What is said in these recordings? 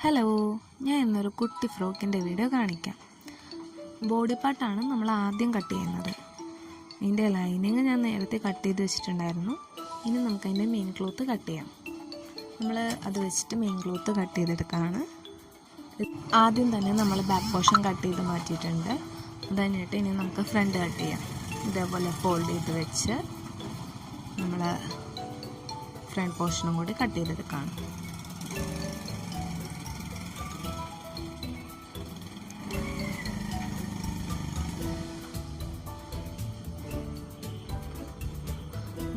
Hello, ഞാൻ ഇന്നൊരു കുട്ടി ഫ്രോക്കിൻ്റെ വീഡിയോ കാണിക്കാം. ബോഡി പാർട്ടാണ് നമ്മൾ ആദ്യം കട്ട് ചെയ്യുന്നത്. ഇതിൻ്റെ ലൈനിങ് ഞാൻ നേരത്തെ കട്ട് ചെയ്ത് വെച്ചിട്ടുണ്ടായിരുന്നു. ഇനി നമുക്കതിൻ്റെ മെയിൻ ക്ലോത്ത് കട്ട് ചെയ്യാം. നമ്മൾ അത് വെച്ചിട്ട് മെയിൻ ക്ലോത്ത് കട്ട് ചെയ്തെടുക്കുകയാണ്. ആദ്യം തന്നെ നമ്മൾ ബാക്ക് പോർഷൻ കട്ട് ചെയ്ത് മാറ്റിയിട്ടുണ്ട്. അത് കഴിഞ്ഞിട്ട് ഇനി നമുക്ക് ഫ്രണ്ട് കട്ട് ചെയ്യാം. ഇതേപോലെ ഫോൾഡ് ചെയ്ത് വെച്ച് നമ്മൾ ഫ്രണ്ട് പോർഷനും കൂടി കട്ട് ചെയ്തെടുക്കുകയാണ്.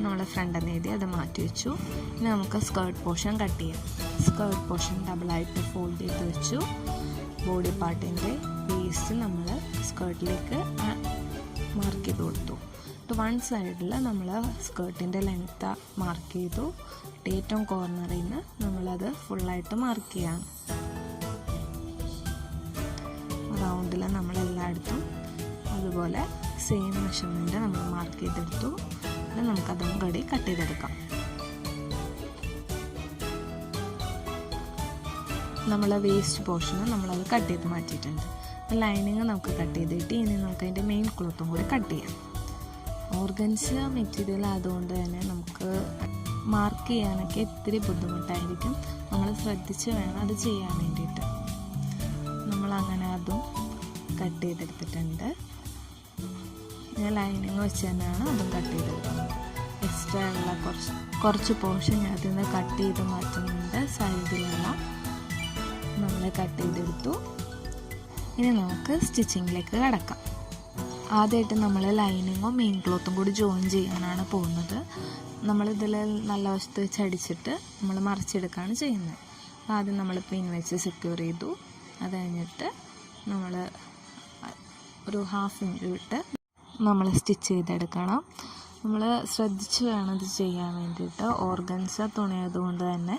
നമ്മൾ ഫ്രണ്ട് എഴുതി അത് മാറ്റി വെച്ചു. ഇനി നമുക്ക് സ്കേർട്ട് പോർഷൻ കട്ട് ചെയ്യാം. സ്കേർട്ട് പോർഷൻ ഡബിളായിട്ട് ഫോൾഡ് ചെയ്ത് വെച്ചു. ബോഡി പാർട്ടിൻ്റെ വേസ്റ്റ് നമ്മൾ സ്കേർട്ടിലേക്ക് മാർക്ക് ചെയ്ത് കൊടുത്തു. വൺ സൈഡിൽ നമ്മൾ സ്കേർട്ടിൻ്റെ ലെങ്ത്ത് മാർക്ക് ചെയ്തു. ഏറ്റവും കോർണറിൽ നിന്ന് നമ്മളത് ഫുള്ളായിട്ട് മാർക്ക് ചെയ്യാണ്. റൗണ്ടിൽ നമ്മൾ എല്ലായിടത്തും അതുപോലെ സെയിം മെഷർമെൻറ്റ് നമ്മൾ മാർക്ക് ചെയ്തെടുത്തു. നമുക്കതും കൂടി കട്ട് ചെയ്തെടുക്കാം. നമ്മൾ വേസ്റ്റ് പോർഷന് നമ്മളത് കട്ട് ചെയ്ത് മാറ്റിയിട്ടുണ്ട്. ലൈനിങ് നമുക്ക് കട്ട് ചെയ്തിട്ട് ഇനി നമുക്ക് അതിൻ്റെ മെയിൻ ക്ലോത്തും കൂടി കട്ട് ചെയ്യാം. ഓർഗൻസ മെറ്റീരിയൽ ആയതുകൊണ്ട് തന്നെ നമുക്ക് മാർക്ക് ചെയ്യാനൊക്കെ ഇത്തിരി ബുദ്ധിമുട്ടായിരിക്കും. നമ്മൾ ശ്രദ്ധിച്ച് വേണം അത് ചെയ്യാൻ വേണ്ടിയിട്ട്. നമ്മളങ്ങനെ അതും കട്ട് ചെയ്തെടുത്തിട്ടുണ്ട്. ഞാൻ ലൈനിങ് വെച്ച് തന്നെയാണ് അതും കട്ട് ചെയ്തെടുക്കുന്നത്. എക്സ്ട്രാ ഉള്ള കുറച്ച് പോർഷൻ ഞാൻ അതിൽ നിന്ന് കട്ട് ചെയ്ത് മാറ്റുന്നുണ്ട്. സൈഡിലുള്ള നമ്മൾ കട്ട് ചെയ്തെടുത്തു. ഇനി നമുക്ക് സ്റ്റിച്ചിങ്ങിലേക്ക് കിടക്കാം. ആദ്യമായിട്ട് നമ്മൾ ലൈനിങ്ങും മെയിൻ ക്ലോത്തും കൂടി ജോയിൻ ചെയ്യാനാണ് പോകുന്നത്. നമ്മളിതിൽ നല്ല വശത്ത് വെച്ച് അടിച്ചിട്ട് നമ്മൾ മറിച്ചെടുക്കുകയാണ് ചെയ്യുന്നത്. ആദ്യം നമ്മൾ പിൻ വെച്ച് സെക്യൂർ ചെയ്തു. അത് കഴിഞ്ഞിട്ട് നമ്മൾ ഒരു 1/2 ഇഞ്ച് വിട്ട് നമ്മൾ സ്റ്റിച്ച് ചെയ്തെടുക്കണം. നമ്മൾ ശ്രദ്ധിച്ച് വേണം ഇത് ചെയ്യാൻ വേണ്ടിയിട്ട്. ഓർഗൻസ തുണിയായതുകൊണ്ട് തന്നെ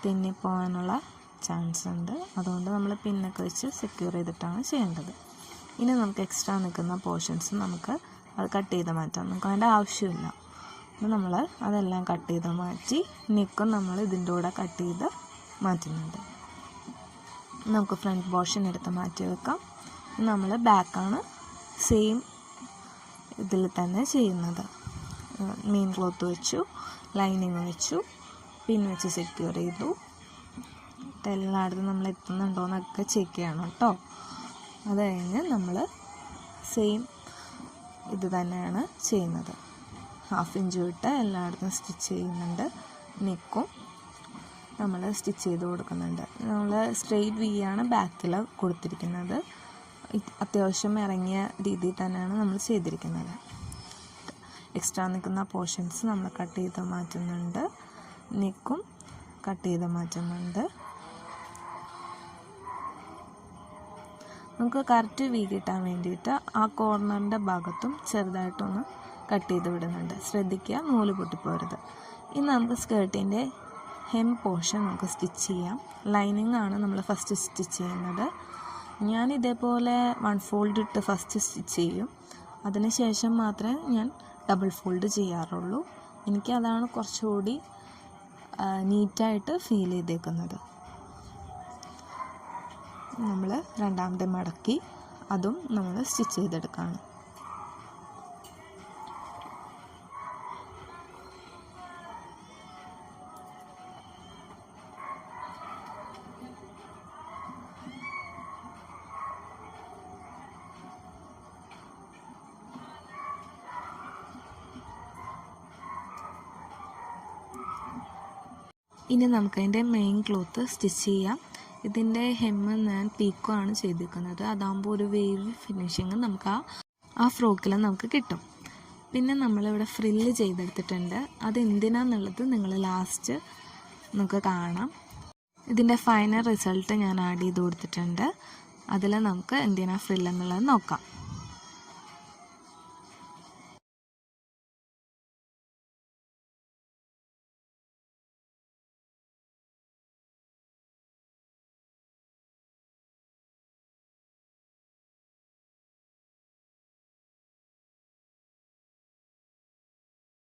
തെന്നിപ്പോകാനുള്ള ചാൻസ് ഉണ്ട്. അതുകൊണ്ട് നമ്മൾ പിന്നൊക്കെ വെച്ച് സെക്യൂർ ചെയ്തിട്ടാണ് ചെയ്യേണ്ടത്. ഇനി നമുക്ക് എക്സ്ട്രാ നിൽക്കുന്ന പോർഷൻസ് നമുക്ക് അത് കട്ട് ചെയ്ത് മാറ്റാം. നമുക്ക് അതിൻ്റെ ആവശ്യമില്ല. അപ്പോൾ നമ്മൾ അതെല്ലാം കട്ട് ചെയ്ത് മാറ്റി നെക്കും നമ്മൾ ഇതിൻ്റെ കൂടെ കട്ട് ചെയ്ത് മാറ്റുന്നുണ്ട്. നമുക്ക് ഫ്രണ്ട് പോർഷൻ എടുത്ത് മാറ്റി വെക്കാം. നമ്മൾ ബാക്കാണ് സെയിം ഇതിൽ തന്നെ ചെയ്യുന്നത്. മെയിൻ ക്ലോത്ത് വെച്ചു, ലൈനിങ് വെച്ചു, പിൻ വെച്ച് സെക്യൂർ ചെയ്തു. എല്ലായിടത്തും നമ്മൾ എത്തുന്നുണ്ടോ എന്നൊക്കെ ചെക്ക് ചെയ്യണം കേട്ടോ. അത് കഴിഞ്ഞ് നമ്മൾ സെയിം ഇത് തന്നെയാണ് ചെയ്യുന്നത്. 1/2 ഇഞ്ച് വിട്ട് എല്ലായിടത്തും സ്റ്റിച്ച് ചെയ്യുന്നുണ്ട്. നെക്കും നമ്മൾ സ്റ്റിച്ച് ചെയ്ത് കൊടുക്കുന്നുണ്ട്. നമ്മൾ സ്ട്രെയിറ്റ് വി ആണ് ബാക്കിൽ കൊടുത്തിരിക്കുന്നത്. അത്യാവശ്യം ഇറങ്ങിയ രീതിയിൽ തന്നെയാണ് നമ്മൾ ചെയ്തിരിക്കുന്നത്. എക്സ്ട്രാ നിൽക്കുന്ന പോർഷൻസ് നമ്മൾ കട്ട് ചെയ്ത് മാറ്റുന്നുണ്ട്. നെക്കും കട്ട് ചെയ്ത് മാറ്റുന്നുണ്ട്. നമുക്ക് കറക്റ്റ് വി കിട്ടാൻ വേണ്ടിയിട്ട് ആ കോർണറിൻ്റെ ഭാഗത്തും ചെറുതായിട്ടൊന്ന് കട്ട് ചെയ്ത് വിടുന്നുണ്ട്. ശ്രദ്ധിക്കുക, നൂല് പൊട്ടിപ്പോരുത്. ഇനി നമുക്ക് സ്കേർട്ടിൻ്റെ ഹെം പോർഷൻ നമുക്ക് സ്റ്റിച്ച് ചെയ്യാം. ലൈനിങ് ആണ് നമ്മൾ ഫസ്റ്റ് സ്റ്റിച്ച് ചെയ്യുന്നത്. ഞാൻ ഇതേപോലെ 1 ഫോൾഡ് ഇട്ട് ഫസ്റ്റ് സ്റ്റിച്ച് ചെയ്യും. അതിനുശേഷം മാത്രമേ ഞാൻ ഡബിൾ ഫോൾഡ് ചെയ്യാറുള്ളൂ. എനിക്കതാണ് കുറച്ചുകൂടി നീറ്റായിട്ട് ഫീൽ ചെയ്തേക്കുന്നത്. നമ്മൾ രണ്ടാമത്തെ മടക്കി അതും നമ്മൾ സ്റ്റിച്ച് ചെയ്തെടുക്കുകയാണ്. ഇനി നമുക്കതിൻ്റെ മെയിൻ ക്ലോത്ത് സ്റ്റിച്ച് ചെയ്യാം. ഇതിൻ്റെ ഹെമ്മ് ഞാൻ പീക്കോ ആണ് ചെയ്തിരിക്കുന്നത്. അതാകുമ്പോൾ ഒരു വേവി ഫിനിഷിങ് നമുക്ക് ആ ഫ്രോക്കിൽ നമുക്ക് കിട്ടും. പിന്നെ നമ്മളിവിടെ ഫ്രില്ല് ചെയ്തെടുത്തിട്ടുണ്ട്. അതെന്തിനാന്നുള്ളത് നിങ്ങൾ ലാസ്റ്റ് നമുക്ക് കാണാം. ഇതിൻ്റെ ഫൈനൽ റിസൾട്ട് ഞാൻ ആഡ് ചെയ്ത് കൊടുത്തിട്ടുണ്ട്. അതിൽ നമുക്ക് എന്തിനാ ഫ്രില്ലെന്നുള്ളത് നോക്കാം.